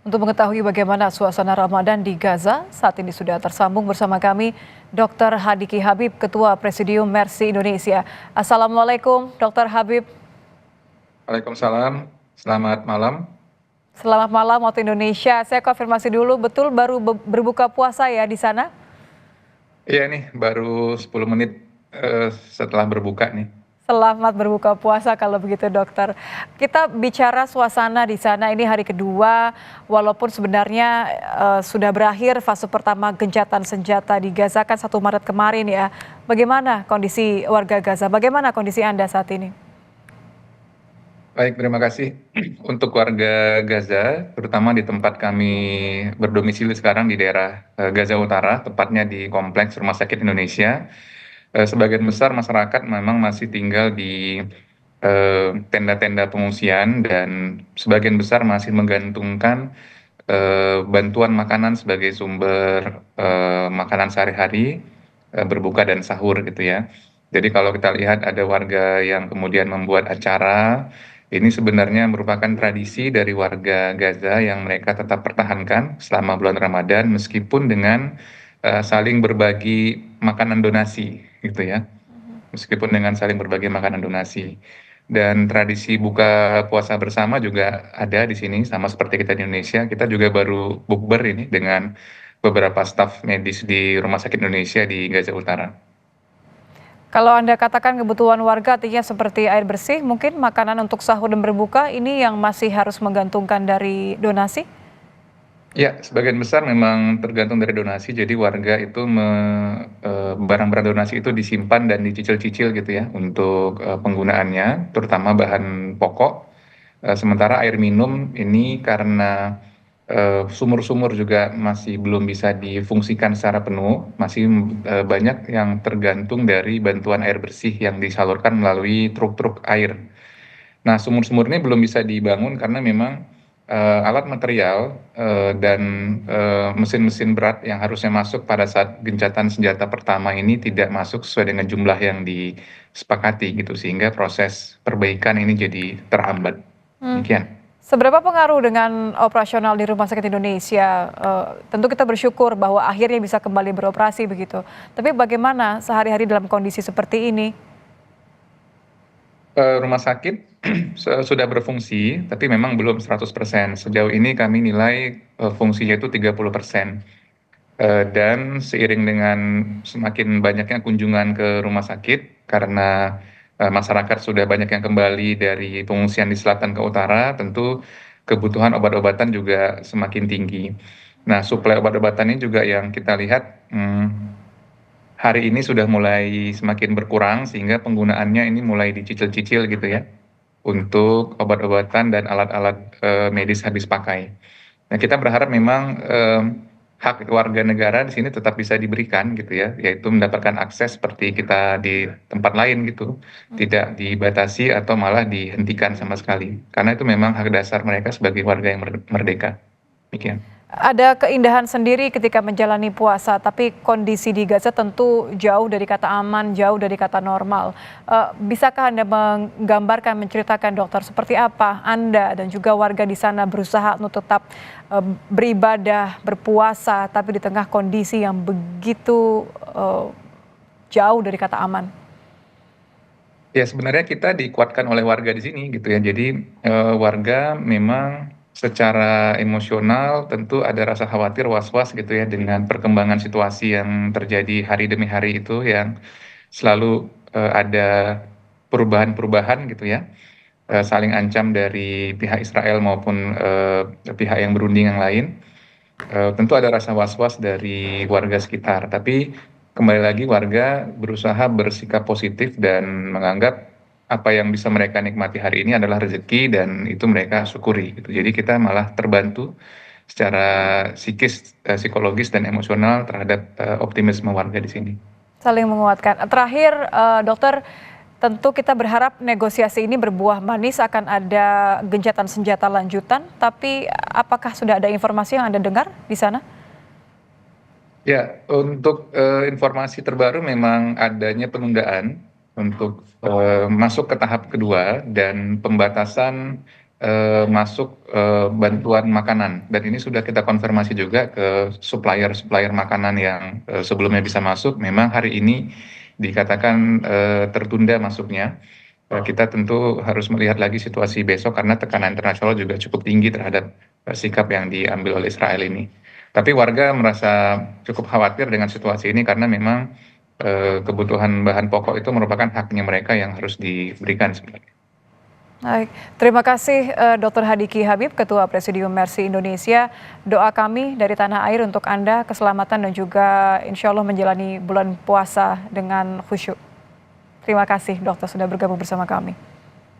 Untuk mengetahui bagaimana suasana Ramadan di Gaza, saat ini sudah tersambung bersama kami Dr. Hadiki Habib, Ketua Presidium Mercy Indonesia. Assalamualaikum, Dr. Habib. Waalaikumsalam, selamat malam. Selamat malam waktu Indonesia. Saya konfirmasi dulu, betul baru berbuka puasa ya di sana? Iya nih, baru 10 menit setelah berbuka nih. Selamat berbuka puasa kalau begitu dokter. Kita bicara suasana di sana ini hari kedua, walaupun sebenarnya sudah berakhir fase pertama gencatan senjata di Gaza kan 1 Maret kemarin ya. Bagaimana kondisi warga Gaza? Bagaimana kondisi Anda saat ini? Baik, terima kasih. Untuk warga Gaza, terutama di tempat kami berdomisili sekarang di daerah Gaza Utara, tepatnya di Kompleks Rumah Sakit Indonesia, sebagian besar masyarakat memang masih tinggal di tenda-tenda pengungsian dan sebagian besar masih menggantungkan bantuan makanan sebagai sumber makanan sehari-hari, berbuka dan sahur gitu ya. Jadi kalau kita lihat ada warga yang kemudian membuat acara, ini sebenarnya merupakan tradisi dari warga Gaza yang mereka tetap pertahankan selama bulan Ramadan meskipun dengan saling berbagi makanan donasi gitu ya. Meskipun dengan saling berbagi makanan donasi. Dan tradisi buka puasa bersama juga ada di sini, sama seperti kita di Indonesia. Kita juga baru bukber ini dengan beberapa staf medis di Rumah Sakit Indonesia di Gaza Utara. Kalau Anda katakan kebutuhan warga artinya seperti air bersih, mungkin makanan untuk sahur dan berbuka ini yang masih harus menggantungkan dari donasi? Ya, sebagian besar memang tergantung dari donasi. Jadi warga itu barang-barang donasi itu disimpan dan dicicil-cicil gitu ya untuk penggunaannya, terutama bahan pokok. Sementara air minum ini karena sumur-sumur juga masih belum bisa difungsikan secara penuh, masih banyak yang tergantung dari bantuan air bersih yang disalurkan melalui truk-truk air. Nah, sumur-sumur ini belum bisa dibangun karena memang alat material dan mesin-mesin berat yang harusnya masuk pada saat gencatan senjata pertama ini tidak masuk sesuai dengan jumlah yang disepakati gitu, sehingga proses perbaikan ini jadi terhambat. Hmm. Demikian. Seberapa pengaruh dengan operasional di Rumah Sakit Indonesia? Tentu kita bersyukur bahwa akhirnya bisa kembali beroperasi begitu. Tapi bagaimana sehari-hari dalam kondisi seperti ini? Rumah sakit sudah berfungsi, tapi memang belum 100%. Sejauh ini kami nilai fungsinya itu 30%. Dan seiring dengan semakin banyaknya kunjungan ke rumah sakit, karena masyarakat sudah banyak yang kembali dari pengungsian di selatan ke utara, tentu kebutuhan obat-obatan juga semakin tinggi. Nah, suplai obat-obatan ini juga yang kita lihat hari ini sudah mulai semakin berkurang sehingga penggunaannya ini mulai dicicil-cicil gitu ya untuk obat-obatan dan alat-alat medis habis pakai. Nah, kita berharap memang hak warga negara di sini tetap bisa diberikan gitu ya, yaitu mendapatkan akses seperti kita di tempat lain gitu, tidak dibatasi atau malah dihentikan sama sekali. Karena itu memang hak dasar mereka sebagai warga yang merdeka. Demikian. Ada keindahan sendiri ketika menjalani puasa, tapi kondisi di Gaza tentu jauh dari kata aman, jauh dari kata normal. Bisakah Anda menggambarkan, menceritakan dokter, seperti apa Anda dan juga warga di sana berusaha untuk tetap beribadah, berpuasa, tapi di tengah kondisi yang begitu jauh dari kata aman? Ya, sebenarnya kita dikuatkan oleh warga di sini gitu ya. Jadi warga memang secara emosional tentu ada rasa khawatir, was-was gitu ya dengan perkembangan situasi yang terjadi hari demi hari itu yang selalu ada perubahan-perubahan gitu ya. Saling ancam dari pihak Israel maupun pihak yang berunding yang lain. Tentu ada rasa was-was dari warga sekitar, tapi kembali lagi warga berusaha bersikap positif dan menganggap apa yang bisa mereka nikmati hari ini adalah rezeki dan itu mereka syukuri gitu. Jadi kita malah terbantu secara psikis, psikologis dan emosional terhadap optimisme warga di sini. Saling menguatkan. Terakhir, dokter, tentu kita berharap negosiasi ini berbuah manis, akan ada gencatan senjata lanjutan, tapi apakah sudah ada informasi yang Anda dengar di sana? Ya, untuk informasi terbaru memang adanya penundaan untuk masuk ke tahap kedua dan pembatasan masuk bantuan makanan, dan ini sudah kita konfirmasi juga ke supplier-supplier makanan yang sebelumnya bisa masuk. Memang hari ini dikatakan tertunda masuknya. Kita tentu harus melihat lagi situasi besok karena tekanan internasional juga cukup tinggi terhadap sikap yang diambil oleh Israel ini. Tapi warga merasa cukup khawatir dengan situasi ini karena memang kebutuhan bahan pokok itu merupakan haknya mereka yang harus diberikan sebenarnya. Baik, terima kasih Dr. Hadiki Habib, Ketua Presidium Mercy Indonesia. Doa kami dari tanah air untuk Anda, keselamatan dan juga insya Allah menjalani bulan puasa dengan khusyuk. Terima kasih dokter sudah bergabung bersama kami.